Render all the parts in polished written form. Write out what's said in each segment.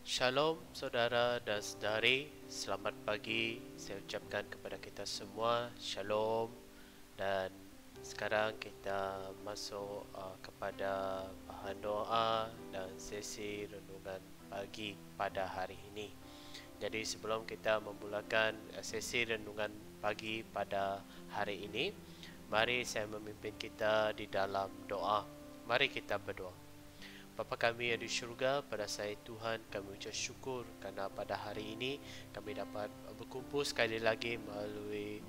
Shalom saudara dan saudari, selamat pagi. Saya ucapkan kepada kita semua Shalom. Dan sekarang kita masuk kepada bahan doa dan sesi renungan pagi pada hari ini. Jadi sebelum kita memulakan sesi renungan pagi pada hari ini, mari saya memimpin kita di dalam doa. Mari kita berdoa. Bapa kami yang di syurga, pada saya Tuhan, kami ucap syukur kerana pada hari ini kami dapat berkumpul sekali lagi melalui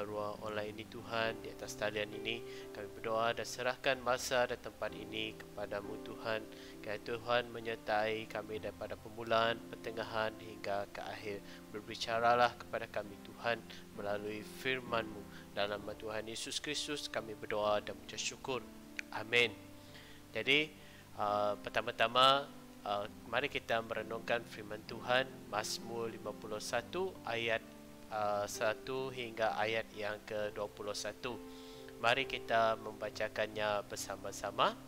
ruang online ini Tuhan. Di atas talian ini kami berdoa dan serahkan masa dan tempat ini kepadamu Tuhan. Kiranya Tuhan menyertai kami daripada permulaan, pertengahan hingga ke akhir. Berbicaralah kepada kami Tuhan melalui firman-Mu. Dalam nama Tuhan Yesus Kristus kami berdoa dan mengucap syukur. Amin. Jadi pertama-tama mari kita merenungkan firman Tuhan Mazmur 51 ayat 1 hingga ayat yang ke-21. Mari kita membacakannya bersama-sama.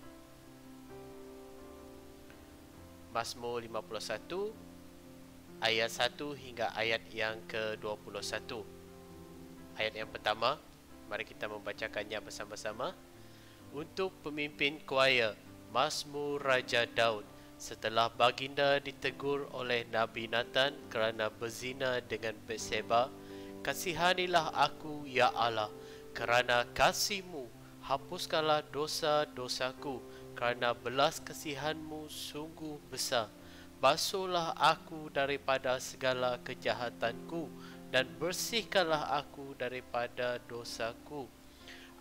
Mazmur 51 ayat 1 hingga ayat yang ke-21. Ayat yang pertama, mari kita membacakannya bersama-sama. Untuk pemimpin choir, Mazmur Raja Daud. Setelah baginda ditegur oleh Nabi Nathan kerana berzina dengan Batseba, kasihanilah aku ya Allah, kerana kasih-Mu hapuskanlah dosa-dosaku, kerana belas kasihan-Mu sungguh besar. Basuhlah aku daripada segala kejahatanku dan bersihkanlah aku daripada dosaku.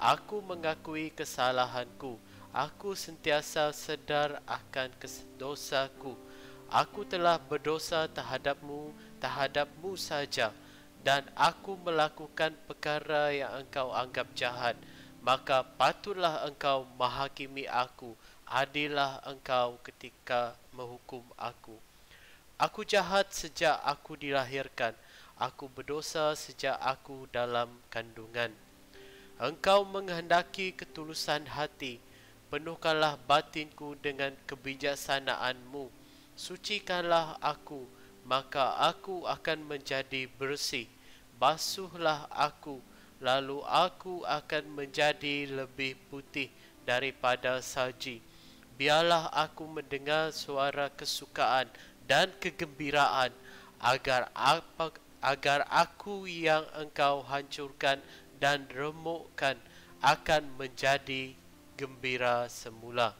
Aku mengakui kesalahanku. Aku sentiasa sedar akan dosaku. Aku telah berdosa terhadapmu saja, dan aku melakukan perkara yang engkau anggap jahat. Maka patutlah engkau menghakimi aku. Adillah engkau ketika menghukum aku. Aku jahat sejak aku dilahirkan. Aku berdosa sejak aku dalam kandungan. Engkau menghendaki ketulusan hati. Penuhkanlah batinku dengan kebijaksanaan-Mu. Sucikanlah aku, maka aku akan menjadi bersih. Basuhlah aku, lalu aku akan menjadi lebih putih daripada salji. Biarlah aku mendengar suara kesukaan dan kegembiraan, agar aku yang Engkau hancurkan dan remukkan akan menjadi gembira semula.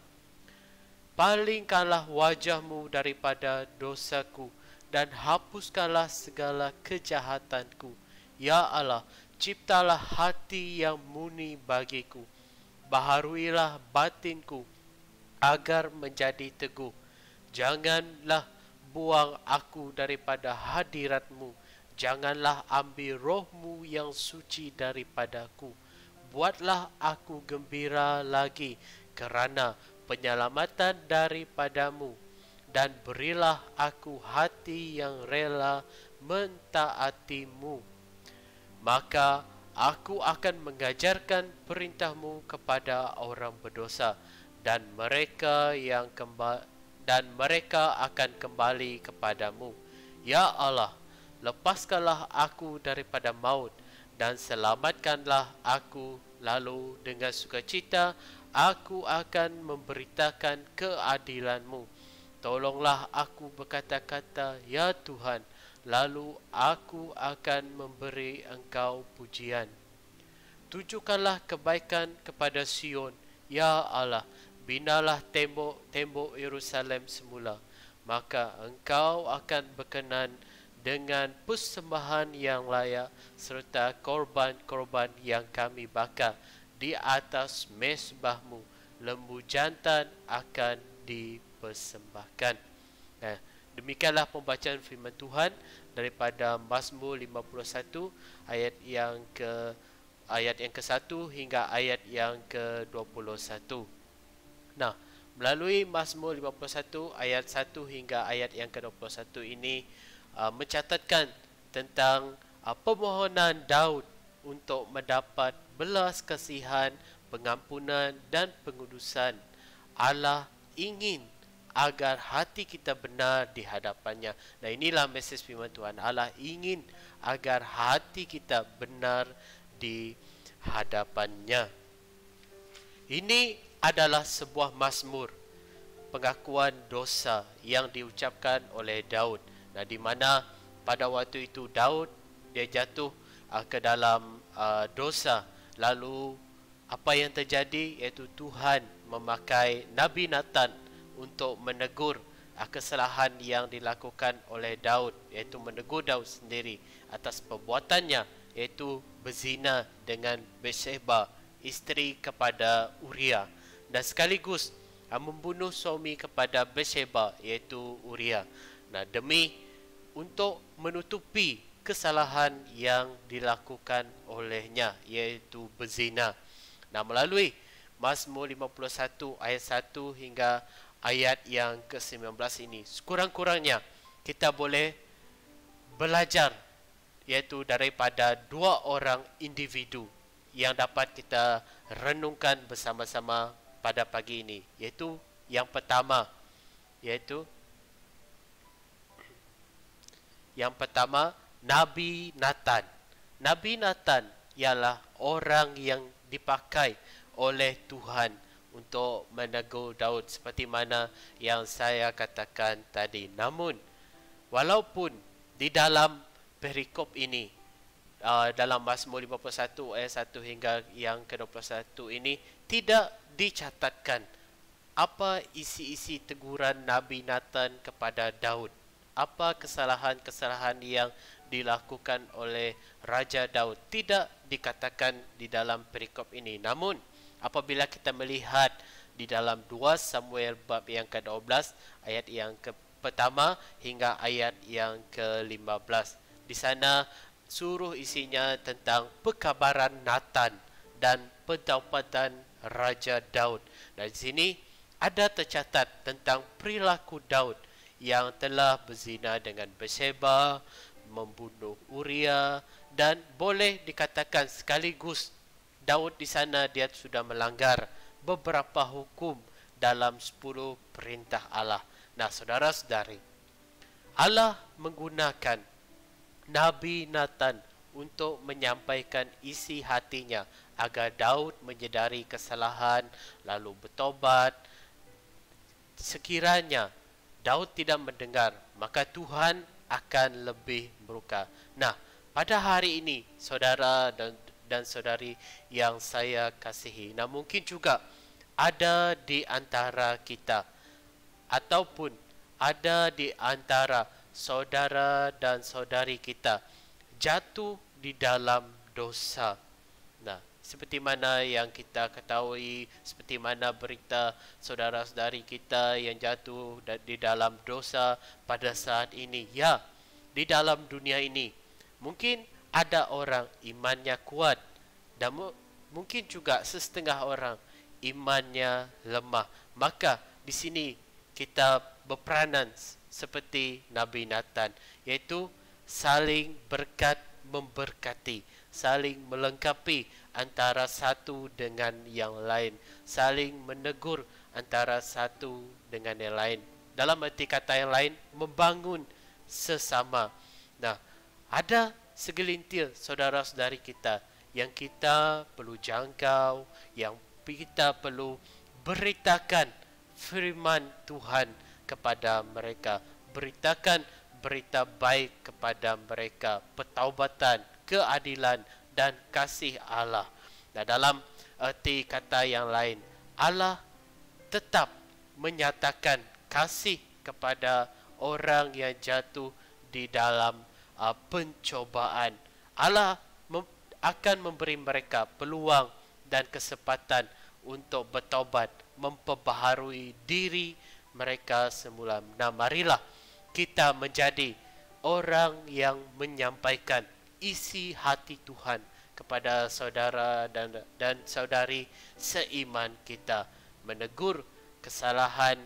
Palingkanlah wajah-Mu daripada dosaku dan hapuskanlah segala kejahatanku. Ya Allah, ciptalah hati yang murni bagiku. Baharuilah batinku agar menjadi teguh. Janganlah buang aku daripada hadirat-Mu. Janganlah ambil roh-Mu yang suci daripadaku. Buatlah aku gembira lagi kerana penyelamatan daripadamu, dan berilah aku hati yang rela mentaati-Mu. Maka aku akan mengajarkan perintah-Mu kepada orang berdosa, dan mereka akan kembali kepadamu. Ya Allah, lepaskanlah aku daripada maut, dan selamatkanlah aku, lalu dengan sukacita aku akan memberitakan keadilan-Mu. Tolonglah aku berkata-kata, ya Tuhan, lalu aku akan memberi Engkau pujian. Tunjukkanlah kebaikan kepada Sion, ya Allah, binalah tembok-tembok Yerusalem semula, maka Engkau akan berkenan dengan persembahan yang layak serta korban-korban yang kami bakar di atas mezbah-Mu. Lembu jantan akan dipersembahkan. Demikianlah pembacaan firman Tuhan daripada Mazmur 51 ayat yang ke-1 hingga ayat yang ke-21. Nah, melalui Mazmur 51 ayat 1 hingga ayat yang ke-21 ini mencatatkan tentang permohonan Daud untuk mendapat belas kasihan, pengampunan dan pengudusan. Allah ingin agar hati kita benar di hadapannya. Nah, inilah mesej firman Tuhan. Allah ingin agar hati kita benar di hadapannya. Ini adalah sebuah mazmur pengakuan dosa yang diucapkan oleh Daud. Nah, di mana pada waktu itu Daud dia jatuh ke dalam dosa. Lalu apa yang terjadi iaitu Tuhan memakai Nabi Nathan untuk menegur kesalahan yang dilakukan oleh Daud, iaitu menegur Daud sendiri atas perbuatannya, iaitu berzina dengan Bathsheba, isteri kepada Uria, dan sekaligus membunuh suami kepada Bathsheba, iaitu Uria. Nah, demi untuk menutupi kesalahan yang dilakukan olehnya, iaitu berzina. Nah, melalui Mazmur 51 ayat 1 hingga ayat yang ke-19 ini, sekurang-kurangnya kita boleh belajar, iaitu daripada dua orang individu yang dapat kita renungkan bersama-sama pada pagi ini, iaitu yang pertama, Nabi Nathan. Nabi Nathan ialah orang yang dipakai oleh Tuhan untuk menegur Daud seperti mana yang saya katakan tadi. Namun walaupun di dalam perikop ini, dalam Mazmur 51 ayat 1 hingga yang ke-21 ini tidak dicatatkan apa isi-isi teguran Nabi Nathan kepada Daud. Apa kesalahan-kesalahan yang dilakukan oleh Raja Daud tidak dikatakan di dalam perikop ini. Namun apabila kita melihat di dalam 2 Samuel bab yang ke-12 ayat yang pertama hingga ayat yang ke-15, di sana suruh isinya tentang perkabaran Nathan dan pertaubatan Raja Daud. Dan di sini ada tercatat tentang perilaku Daud yang telah berzina dengan Bathsheba, membunuh Uria, dan boleh dikatakan sekaligus Daud di sana dia sudah melanggar beberapa hukum dalam 10 perintah Allah. Nah, saudara-saudari, Allah menggunakan Nabi Nathan untuk menyampaikan isi hatinya agar Daud menyedari kesalahan lalu bertobat. Sekiranya Daud tidak mendengar, maka Tuhan akan lebih murka. Nah, pada hari ini saudara dan saudari yang saya kasihi, nah mungkin juga ada di antara kita ataupun ada di antara saudara dan saudari kita jatuh di dalam dosa. Nah, seperti mana yang kita ketahui, seperti mana berita saudara-saudari kita yang jatuh di dalam dosa pada saat ini. Ya, di dalam dunia ini mungkin ada orang imannya kuat dan mungkin juga setengah orang imannya lemah. Maka di sini kita berperanan seperti Nabi Nathan, yaitu saling berkat memberkati, saling melengkapi antara satu dengan yang lain, saling menegur antara satu dengan yang lain. Dalam arti kata yang lain, membangun sesama. Nah, ada segelintir saudara-saudari kita yang kita perlu jangkau, yang kita perlu beritakan firman Tuhan kepada mereka, beritakan berita baik kepada mereka, pertaubatan, keadilan dan kasih Allah. Nah, dalam arti kata yang lain, Allah tetap menyatakan kasih kepada orang yang jatuh di dalam pencobaan. Allah akan memberi mereka peluang dan kesempatan untuk bertaubat, memperbaharui diri mereka semula. Nah, marilah kita menjadi orang yang menyampaikan isi hati Tuhan kepada saudara dan saudari seiman kita, menegur kesalahan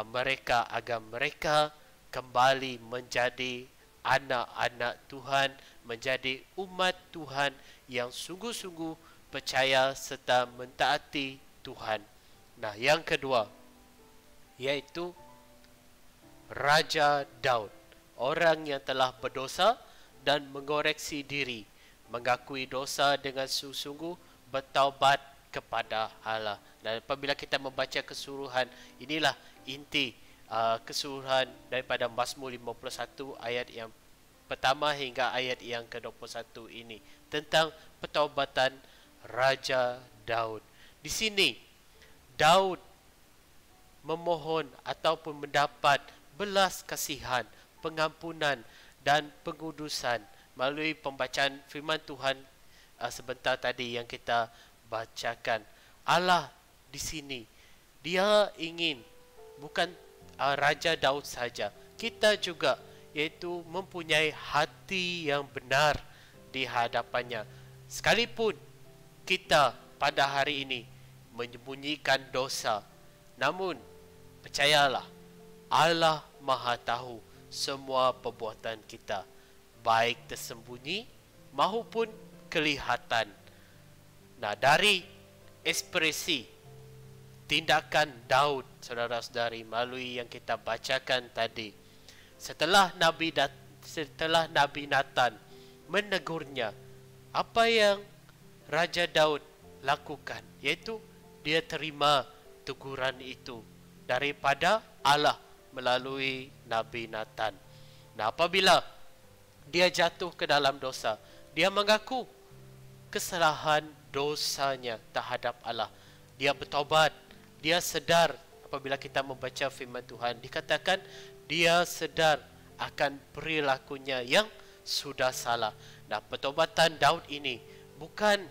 mereka agar mereka kembali menjadi anak-anak Tuhan, menjadi umat Tuhan yang sungguh-sungguh percaya serta mentaati Tuhan. Nah, yang kedua, yaitu Raja Daud, orang yang telah berdosa dan mengoreksi diri, mengakui dosa dengan sungguh-sungguh, bertaubat kepada Allah. Dan apabila kita membaca keseluruhan, inilah inti keseluruhan daripada Mazmur 51 ayat yang pertama hingga ayat yang ke-21 ini tentang pertaubatan Raja Daud. Di sini Daud memohon ataupun mendapat belas kasihan, pengampunan dan pengudusan melalui pembacaan firman Tuhan sebentar tadi yang kita bacakan. Allah di sini dia ingin bukan Raja Daud saja, kita juga, iaitu mempunyai hati yang benar di hadapannya. Sekalipun kita pada hari ini menyembunyikan dosa, namun percayalah, Allah Maha tahu semua perbuatan kita, baik tersembunyi maupun kelihatan. Nah, dari ekspresi tindakan Daud, saudara-saudari, melalui yang kita bacakan tadi, setelah Nabi Nathan menegurnya, apa yang Raja Daud lakukan? Iaitu dia terima teguran itu daripada Allah melalui Nabi Nathan. Nah, apabila dia jatuh ke dalam dosa, dia mengaku kesalahan dosanya terhadap Allah. Dia bertobat, dia sedar. Apabila kita membaca firman Tuhan, dikatakan dia sedar akan perilakunya yang sudah salah. Nah, pertobatan Daud ini bukan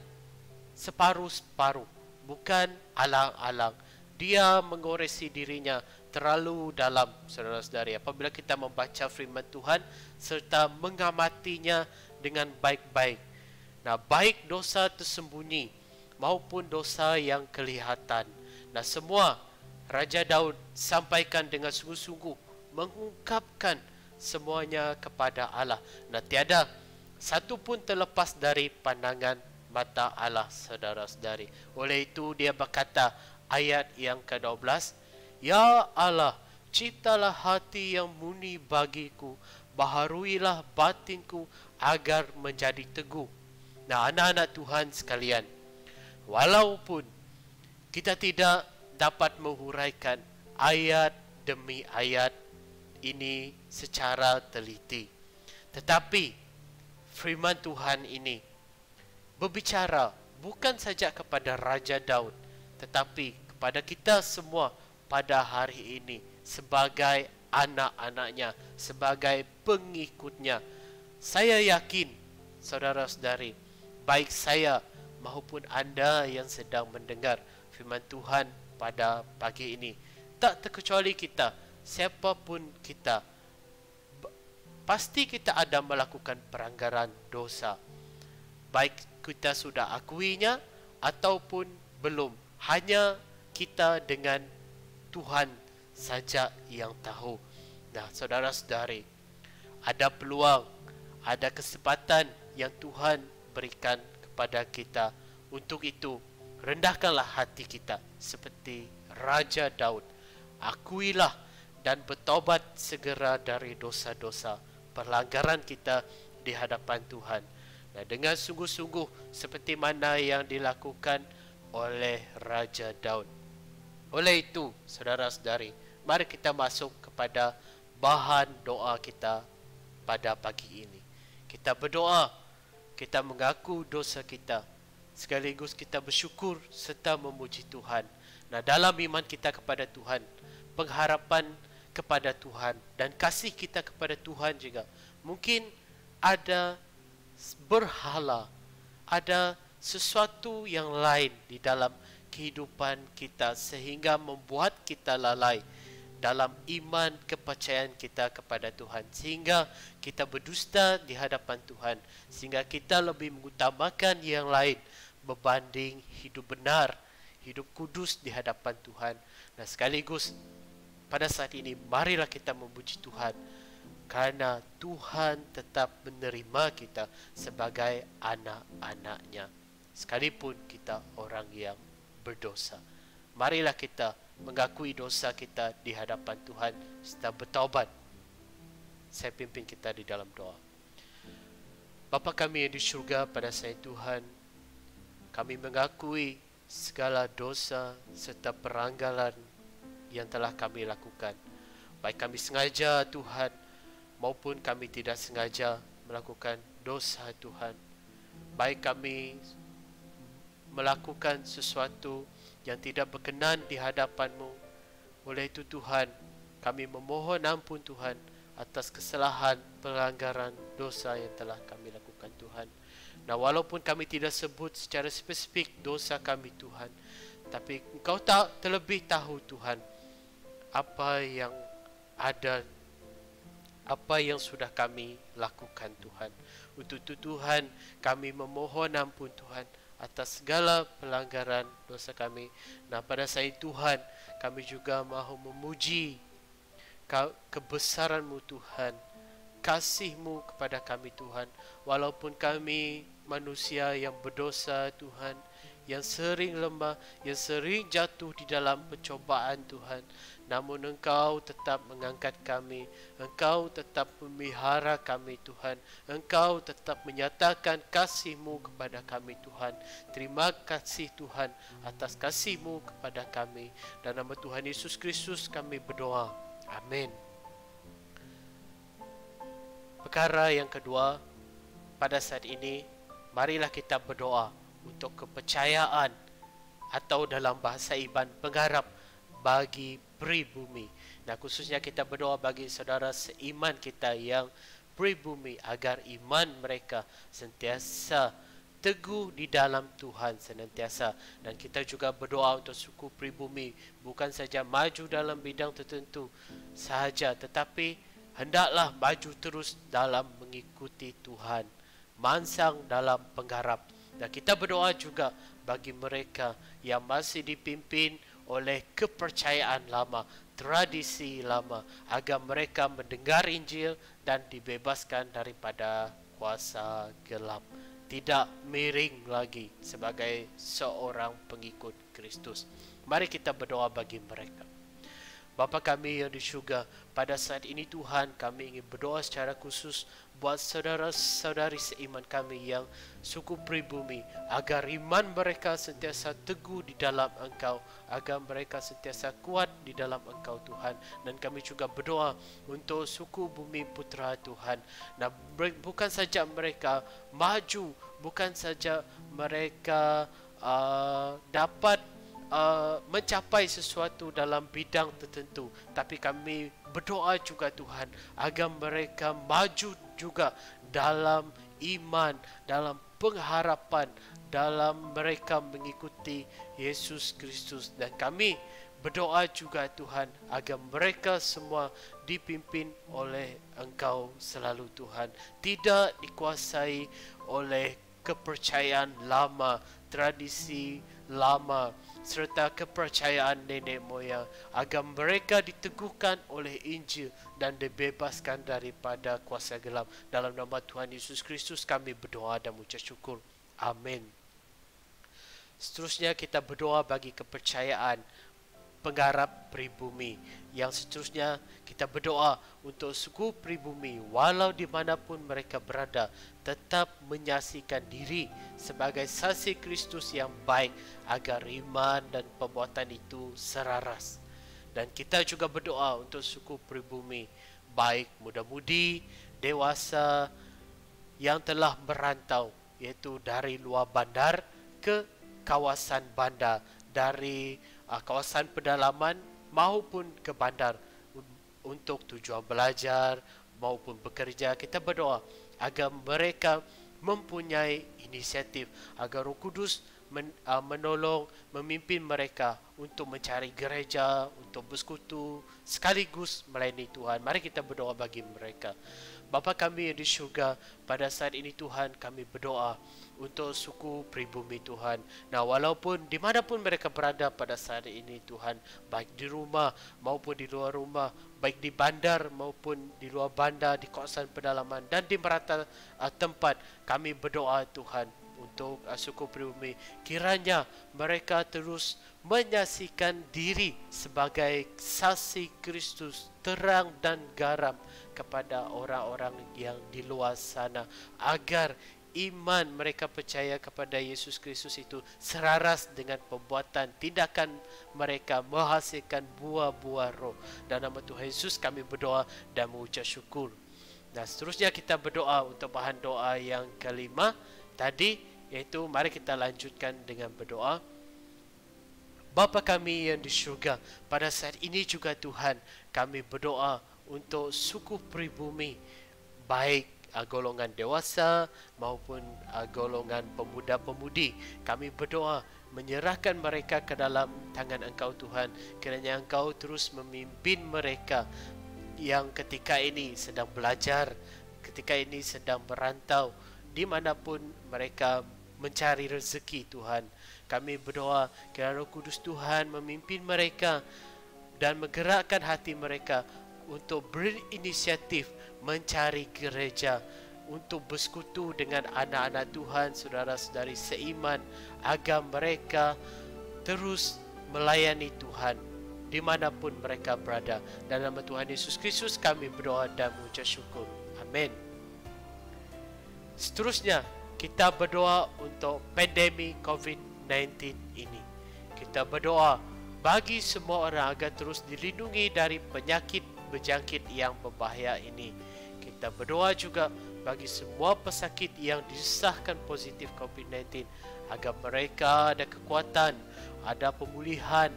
separuh-separuh, bukan alang-alang. Dia mengoreksi dirinya terlalu dalam, saudara-saudari. Apabila kita membaca firman Tuhan serta mengamatinya dengan baik-baik. Nah, baik dosa tersembunyi maupun dosa yang kelihatan. Nah, semua Raja Daud sampaikan dengan sungguh-sungguh, mengungkapkan semuanya kepada Allah. Nah, tiada satu pun terlepas dari pandangan mata Allah, saudara-saudari. Oleh itu dia berkata, ayat yang ke-12, Ya Allah, ciptalah hati yang murni bagiku, baharuilah batinku agar menjadi teguh. Nah, anak-anak Tuhan sekalian, walaupun kita tidak dapat menguraikan ayat demi ayat ini secara teliti, tetapi firman Tuhan ini berbicara bukan saja kepada Raja Daud, tetapi kepada kita semua pada hari ini sebagai anak-anaknya, sebagai pengikutnya. Saya yakin, saudara-saudari, baik saya maupun anda yang sedang mendengar firman Tuhan pada pagi ini, tak terkecuali kita, siapapun kita, pasti kita ada melakukan pelanggaran dosa. Baik kita sudah akuinya ataupun belum, hanya kita dengan Tuhan saja yang tahu. Nah, saudara-saudari, ada peluang, ada kesempatan yang Tuhan berikan kepada kita. Untuk itu, rendahkanlah hati kita seperti Raja Daud. Akuilah dan bertobat segera dari dosa-dosa pelanggaran kita di hadapan Tuhan. Nah, dengan sungguh-sungguh seperti mana yang dilakukan oleh Raja Daud. Oleh itu, saudara-saudari, mari kita masuk kepada bahan doa kita pada pagi ini. Kita berdoa, kita mengaku dosa kita, sekaligus kita bersyukur serta memuji Tuhan. Nah, dalam iman kita kepada Tuhan, pengharapan kepada Tuhan, dan kasih kita kepada Tuhan juga, mungkin ada berhala, ada sesuatu yang lain di dalam kehidupan kita sehingga membuat kita lalai dalam iman kepercayaan kita kepada Tuhan, sehingga kita berdusta di hadapan Tuhan, sehingga kita lebih mengutamakan yang lain berbanding hidup benar, hidup kudus di hadapan Tuhan. Nah, sekaligus pada saat ini marilah kita memuji Tuhan, karena Tuhan tetap menerima kita sebagai anak-anaknya, sekalipun kita orang yang berdosa. marilah kita mengakui dosa kita di hadapan Tuhan serta bertaubat. Saya pimpin kita di dalam doa. Bapa kami yang di syurga, pada saat Tuhan, kami mengakui segala dosa serta peranggalan yang telah kami lakukan. Baik kami sengaja Tuhan, maupun kami tidak sengaja melakukan dosa Tuhan. Baik kami melakukan sesuatu yang tidak berkenan di hadapan-Mu. Oleh itu Tuhan, kami memohon ampun Tuhan atas kesalahan, pelanggaran, dosa yang telah kami lakukan Tuhan. Nah, walaupun kami tidak sebut secara spesifik dosa kami Tuhan, tapi Engkau tak terlebih tahu Tuhan apa yang ada, apa yang sudah kami lakukan Tuhan. Untuk itu Tuhan, kami memohon ampun Tuhan atas segala pelanggaran dosa kami. Nah, pada saat Tuhan, kami juga mahu memuji kebesaran-Mu Tuhan, kasih-Mu kepada kami Tuhan. Walaupun kami manusia yang berdosa Tuhan, yang sering lemah, yang sering jatuh di dalam pencobaan Tuhan, namun Engkau tetap mengangkat kami, Engkau tetap memelihara kami Tuhan, Engkau tetap menyatakan kasih-Mu kepada kami Tuhan. Terima kasih Tuhan atas kasih-Mu kepada kami. Dan nama Tuhan Yesus Kristus kami berdoa. Amin. Perkara yang kedua, pada saat ini, marilah kita berdoa untuk kepercayaan atau dalam bahasa Iban pengharap bagi pribumi. Nah, khususnya kita berdoa bagi saudara seiman kita yang pribumi agar iman mereka sentiasa teguh di dalam Tuhan senantiasa. Dan kita juga berdoa untuk suku pribumi, bukan saja maju dalam bidang tertentu sahaja, tetapi hendaklah maju terus dalam mengikuti Tuhan, mansang dalam penggarap. Dan kita berdoa juga bagi mereka yang masih dipimpin oleh kepercayaan lama, tradisi lama, agar mereka mendengar Injil dan dibebaskan daripada kuasa gelap, tidak miring lagi sebagai seorang pengikut Kristus. Mari kita berdoa bagi mereka. Bapa kami yang di syurga, pada saat ini Tuhan, kami ingin berdoa secara khusus buat saudara-saudari seiman kami yang suku pribumi, agar iman mereka sentiasa teguh di dalam Engkau, agar mereka sentiasa kuat di dalam Engkau Tuhan. Dan kami juga berdoa untuk suku bumi putra Tuhan. Nah, bukan saja mereka maju, bukan saja mereka dapat mencapai sesuatu dalam bidang tertentu, tapi kami berdoa juga Tuhan agar mereka maju juga dalam iman, dalam pengharapan, dalam mereka mengikuti Yesus Kristus. Dan kami berdoa juga Tuhan agar mereka semua dipimpin oleh Engkau selalu Tuhan, tidak dikuasai oleh kepercayaan lama, tradisi lama, serta kepercayaan nenek moyang, agar mereka diteguhkan oleh Injil dan dibebaskan daripada kuasa gelap. Dalam nama Tuhan Yesus Kristus kami berdoa dan mengucap syukur. Amin. Seterusnya kita berdoa bagi kepercayaan penggarap pribumi. Yang seterusnya kita berdoa untuk suku pribumi, walau dimanapun mereka berada, tetap menyaksikan diri sebagai saksi Kristus yang baik, agar iman dan perbuatan itu selaras. Dan kita juga berdoa untuk suku pribumi, baik muda-mudi, dewasa yang telah merantau, yaitu dari luar bandar ke kawasan bandar, dari kawasan pedalaman maupun ke bandar untuk tujuan belajar maupun bekerja. Kita berdoa agar mereka mempunyai inisiatif, agar Roh Kudus menolong, memimpin mereka untuk mencari gereja, untuk bersekutu, sekaligus melayani Tuhan. Mari kita berdoa bagi mereka. Bapa kami yang di syurga, pada saat ini Tuhan, kami berdoa untuk suku pribumi Tuhan. Nah, walaupun dimanapun mereka berada pada saat ini Tuhan, baik di rumah maupun di luar rumah, baik di bandar maupun di luar bandar, di kawasan pedalaman dan di merata tempat, kami berdoa Tuhan untuk suku pribumi. Kiranya mereka terus menyaksikan diri sebagai saksi Kristus, terang dan garam kepada orang-orang yang di luar sana, agar iman mereka percaya kepada Yesus Kristus itu selaras dengan perbuatan tindakan mereka menghasilkan buah-buah roh. Dalam nama Tuhan Yesus kami berdoa dan mengucap syukur. Nah, seterusnya kita berdoa untuk bahan doa yang kelima tadi, iaitu mari kita lanjutkan dengan berdoa. Bapa kami yang di syurga, pada saat ini juga Tuhan, kami berdoa untuk suku pribumi, baik golongan dewasa maupun golongan pemuda-pemudi. Kami berdoa menyerahkan mereka ke dalam tangan Engkau Tuhan, kiranya Engkau terus memimpin mereka yang ketika ini sedang belajar, ketika ini sedang merantau, dimanapun mereka mencari rezeki Tuhan. Kami berdoa kiranya Roh Kudus Tuhan memimpin mereka dan menggerakkan hati mereka untuk berinisiatif mencari gereja, untuk bersekutu dengan anak-anak Tuhan, saudara-saudari seiman, agar mereka terus melayani Tuhan dimanapun mereka berada. Dalam nama Tuhan Yesus Kristus kami berdoa dan mengucap syukur. Amin. Seterusnya kita berdoa untuk pandemi COVID-19 ini. Kita berdoa bagi semua orang agar terus dilindungi dari penyakit berjangkit yang berbahaya ini. Kita berdoa juga bagi semua pesakit yang disahkan positif COVID-19, agar mereka ada kekuatan, ada pemulihan,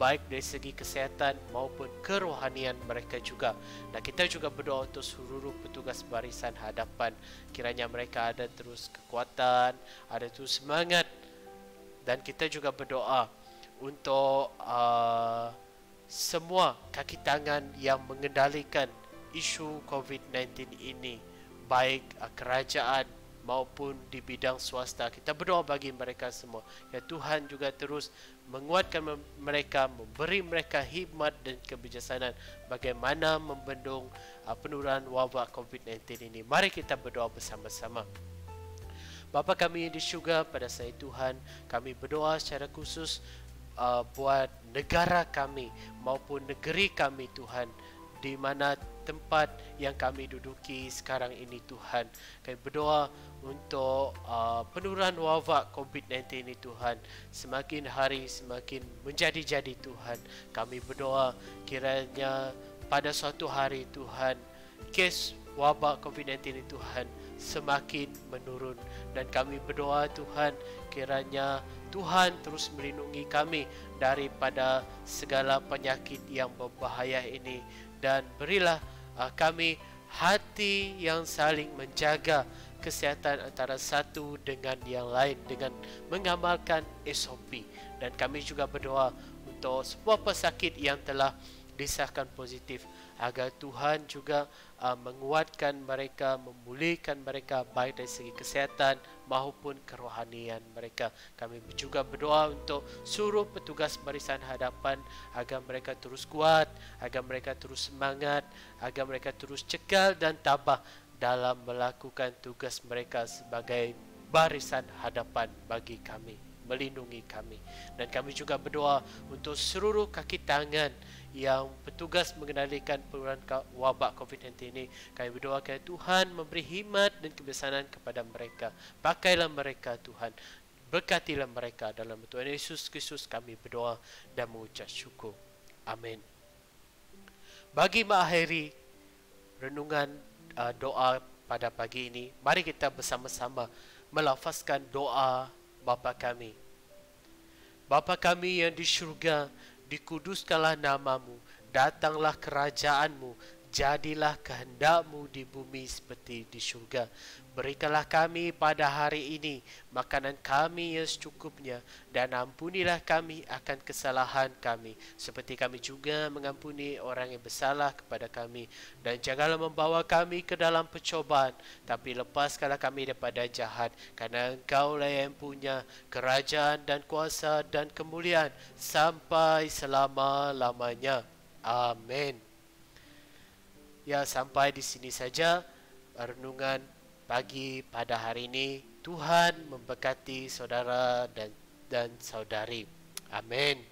baik dari segi kesihatan maupun kerohanian mereka juga. Dan kita juga berdoa untuk seluruh petugas barisan hadapan, kiranya mereka ada terus kekuatan, ada terus semangat. Dan kita juga berdoa untuk semua kaki tangan yang mengendalikan isu COVID-19 ini, baik kerajaan maupun di bidang swasta. Kita berdoa bagi mereka semua, ya Tuhan juga terus menguatkan mereka, memberi mereka hikmat dan kebijaksanaan bagaimana membendung penularan wabak COVID-19 ini. Mari kita berdoa bersama-sama. Bapa kami di syurga, pada saat Tuhan kami berdoa secara khusus buat negara kami maupun negeri kami Tuhan, di mana tempat yang kami duduki sekarang ini Tuhan. Kami berdoa untuk penularan wabak COVID-19 ini Tuhan, semakin hari semakin menjadi-jadi Tuhan. Kami berdoa kiranya pada suatu hari Tuhan, kes wabak COVID-19 ini Tuhan semakin menurun. Dan kami berdoa Tuhan, kiranya Tuhan terus melindungi kami daripada segala penyakit yang berbahaya ini, dan berilah kami hati yang saling menjaga kesihatan antara satu dengan yang lain dengan mengamalkan SOP. Dan kami juga berdoa untuk semua pesakit yang telah disahkan positif, agar Tuhan juga menguatkan mereka, memulihkan mereka baik dari segi kesihatan maupun kerohanian mereka. Kami juga berdoa untuk seluruh petugas barisan hadapan, agar mereka terus kuat, agar mereka terus semangat, agar mereka terus cekal dan tabah dalam melakukan tugas mereka sebagai barisan hadapan bagi kami, melindungi kami. Dan kami juga berdoa untuk seluruh kaki tangan yang petugas mengendalikan penularan wabak COVID-19 ini. Kami berdoa kiranya Tuhan memberi hikmat dan kebijaksanaan kepada mereka. Pakailah mereka Tuhan, berkatilah mereka. Dalam Tuhan Yesus Kristus kami berdoa dan mengucap syukur. Amin. Bagi mengakhiri renungan doa pada pagi ini, mari kita bersama-sama melafazkan doa Bapa kami. Bapa kami yang di syurga, dikuduskanlah namamu, datanglah kerajaanmu, jadilah kehendakmu di bumi seperti di syurga. Berikanlah kami pada hari ini makanan kami yang secukupnya, dan ampunilah kami akan kesalahan kami, seperti kami juga mengampuni orang yang bersalah kepada kami. Dan janganlah membawa kami ke dalam percobaan, tapi lepaskanlah kami daripada jahat, karena Engkaulah yang punya kerajaan dan kuasa dan kemuliaan sampai selama-lamanya. Amin. Ya, sampai di sini saja renungan pagi pada hari ini. Tuhan memberkati saudara dan saudari. Amin.